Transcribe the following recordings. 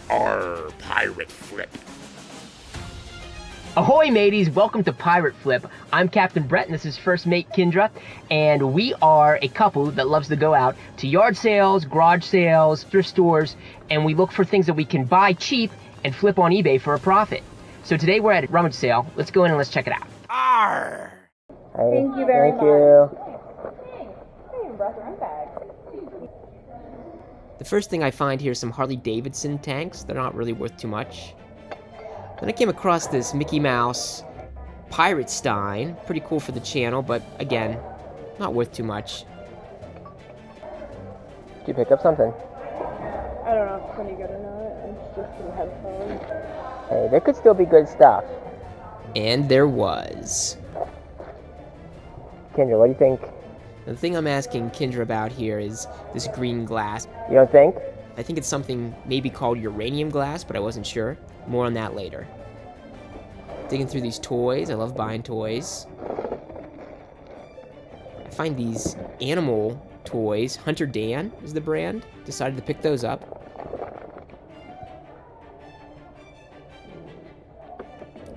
Arr, pirate flip. Ahoy mateys, welcome to Pirate Flip. I'm Captain Brett and this is first mate Kendra, and we are a couple that loves to go out to yard sales, garage sales, thrift stores, and we look for things that we can buy cheap and flip on eBay for a profit. So today we're at a rummage sale. Let's go in and let's check it out. Arr! Hey, Thank you very much. Thank you. The first thing I find here is some Harley Davidson tanks. They're not really worth too much. Then I came across this Mickey Mouse Pirate Stein. Pretty cool for the channel, but again, not worth too much. Did you pick up something? I don't know if it's any good or not. It's just some headphones. Hey, there could still be good stuff. And there was. Kendra, what do you think? The thing I'm asking Kendra about here is this green glass. You don't think? I think it's something maybe called uranium glass, but I wasn't sure. More on that later. Digging through these toys. I love buying toys. I find these animal toys. Hunter Dan is the brand. Decided to pick those up.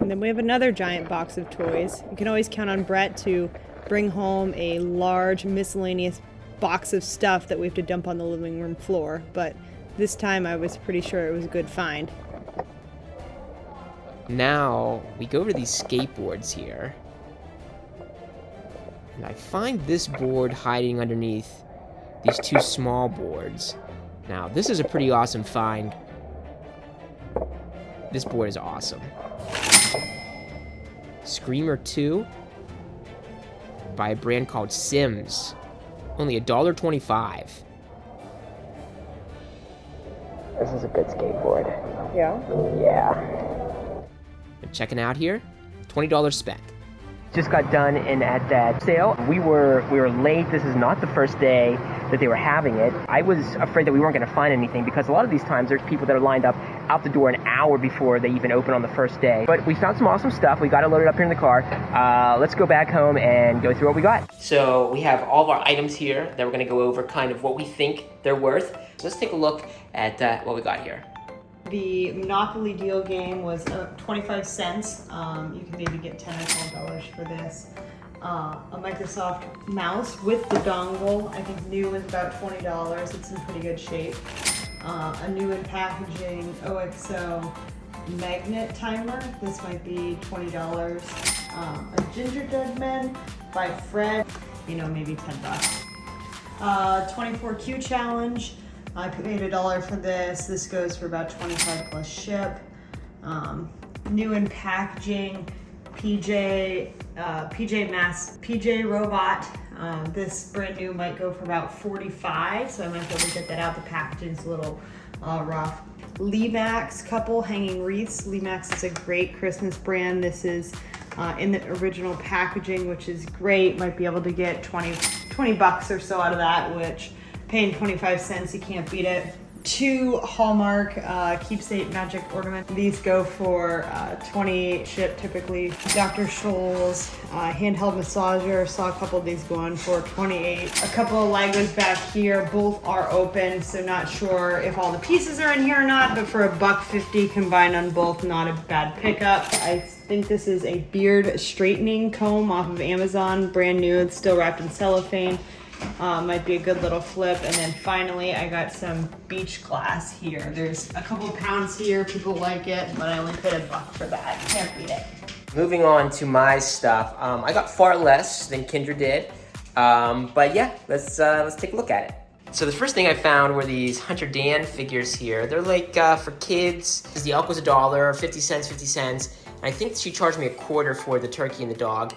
And then we have another giant box of toys. You can always count on Brett to bring home a large miscellaneous box of stuff that we have to dump on the living room floor. But this time I was pretty sure it was a good find. Now, we go to these skateboards here. And I find this board hiding underneath these two small boards. Now, this is a pretty awesome find. This board is awesome. Screamer 2 by a brand called Sims. Only $1.25. This is a good skateboard. Yeah? Yeah. And checking out here, $20 spent. Just got done at that sale. We were late. This is not the first day that they were having it. I was afraid that we weren't going to find anything because a lot of these times there's people that are lined up out the door an hour before they even open on the first day. But we found some awesome stuff. We got it loaded up here in the car. Let's go back home and go through what we got. So we have all of our items here that we're going to go over kind of what we think they're worth. So let's take a look at what we got here. The Monopoly deal game was 25 cents. You can maybe get $10 or $12 for this. A Microsoft mouse with the dongle, I think new is about $20. It's in pretty good shape. A new in packaging OXO magnet timer. This might be $20. A Ginger Dead Man by Fred, maybe $10. 24Q challenge. I paid $1 for this. This goes for about $25 plus ship. New in packaging, PJ Robot. This brand new might go for about $45, so I might be able to get that out. The packaging's a little rough. Leemax couple hanging wreaths. Leemax is a great Christmas brand. This is in the original packaging, which is great. Might be able to get 20 bucks or so out of that, which paying 25 cents, you can't beat it. 2 Hallmark keepsake magic ornaments. These go for 20 ship typically. Dr. Scholl's handheld massager. Saw a couple of these going for 28. A couple of Legos back here. Both are open, so not sure if all the pieces are in here or not, but for $1.50 combined on both, not a bad pickup. I think this is a beard straightening comb off of Amazon, brand new. It's still wrapped in cellophane. Might be a good little flip. And then finally, I got some beach glass here. There's a couple pounds here. People like it, but I only paid $1 for that. Can't beat it. Moving on to my stuff. I got far less than Kendra did. But yeah, let's take a look at it. So the first thing I found were these Hunter Dan figures here. They're like for kids. The elk was $1, 50 cents, 50 cents. And I think she charged me $0.25 for the turkey and the dog.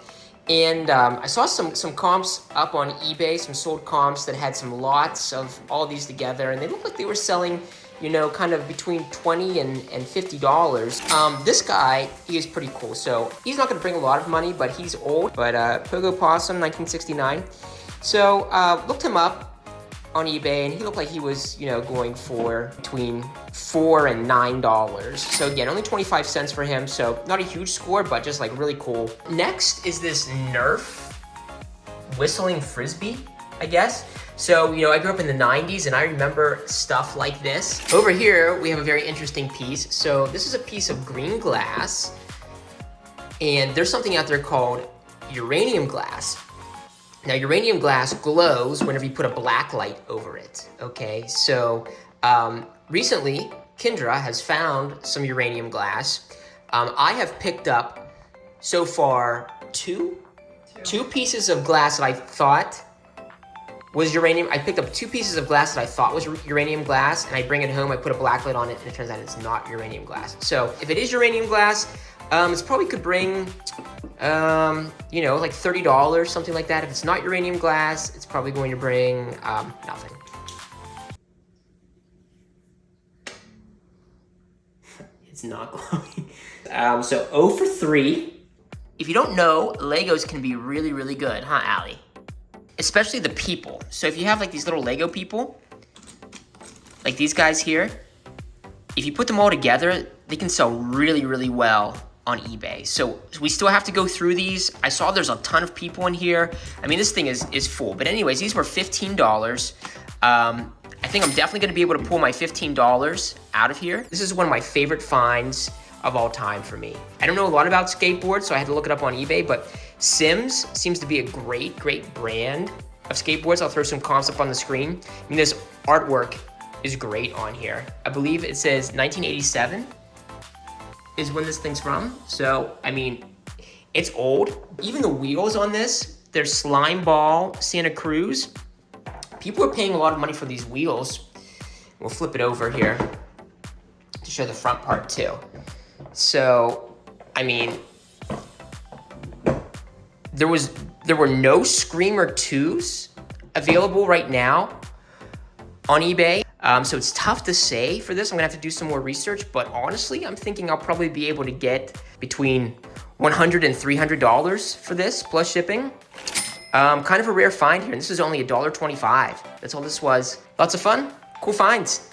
And I saw some comps up on eBay, some sold comps that had some lots of all these together, and they looked like they were selling, kind of between $20 and $50. This guy, he is pretty cool. So he's not gonna bring a lot of money, but he's old. But Pogo Possum, 1969. So looked him up on eBay, and he looked like he was, going for between $4 and $9. So again, only 25 cents for him. So not a huge score, but just like really cool. Next is this Nerf whistling frisbee, I guess. So, you know, I grew up in the 90s and I remember stuff like this. Over here, we have a very interesting piece. So this is a piece of green glass, and there's something out there called uranium glass. Now, uranium glass glows whenever you put a black light over it, okay? So recently, Kendra has found some uranium glass. I have picked up, so far, two pieces of glass that I thought was uranium. I picked up 2 pieces of glass that I thought was uranium glass, and I bring it home, I put a black light on it, and it turns out it's not uranium glass. So if it is uranium glass, it's probably could bring, you know, like $30, something like that. If it's not uranium glass, it's probably going to bring nothing. It's not glowing. So 0 for 3. If you don't know, Legos can be really, really good, huh, Allie? Especially the people. So if you have like these little Lego people, like these guys here, if you put them all together, they can sell really, really well on eBay. So we still have to go through these. I saw there's a ton of people in here. I mean, this thing is full. But anyways, these were $15. I think I'm definitely gonna be able to pull my $15 out of here. This is one of my favorite finds of all time for me. I don't know a lot about skateboards, so I had to look it up on eBay, but Sims seems to be a great, great brand of skateboards. I'll throw some comps up on the screen. I mean, this artwork is great on here. I believe it says 1987 is when this thing's from. So, I mean, it's old. Even the wheels on this, they're Slime Ball Santa Cruz. People are paying a lot of money for these wheels. We'll flip it over here to show the front part too. So, I mean, there were no Screamer 2s available right now on eBay. So it's tough to say for this. I'm gonna have to do some more research, but honestly, I'm thinking I'll probably be able to get between $100 and $300 for this, plus shipping. Kind of a rare find here, and this is only $1.25. That's all this was. Lots of fun, cool finds.